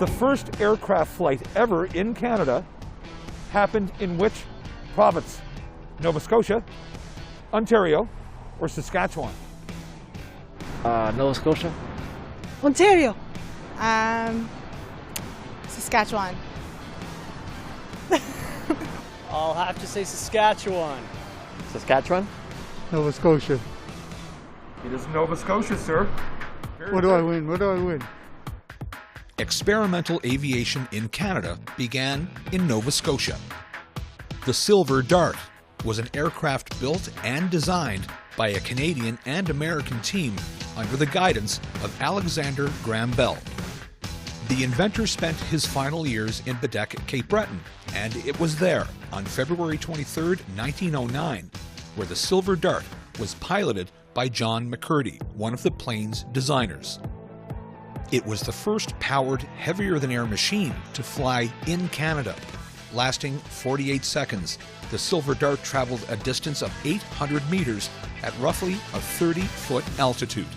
The first aircraft flight ever in Canada happened in which province? Nova Scotia, Ontario, or Saskatchewan? Nova Scotia. Ontario. Saskatchewan. I'll have to say Saskatchewan. Saskatchewan? Nova Scotia. It is Nova Scotia, sir. What do I win? What do I win? Experimental aviation in Canada began in Nova Scotia. The Silver Dart was an aircraft built and designed by a Canadian and American team under the guidance of Alexander Graham Bell. The inventor spent his final years in Bedeque, Cape Breton, and it was there on February 23, 1909, where the Silver Dart was piloted by John McCurdy, one of the plane's designers. It was the first powered heavier-than-air machine to fly in Canada. Lasting 48 seconds, the Silver Dart traveled a distance of 800 meters at roughly a 30-foot altitude.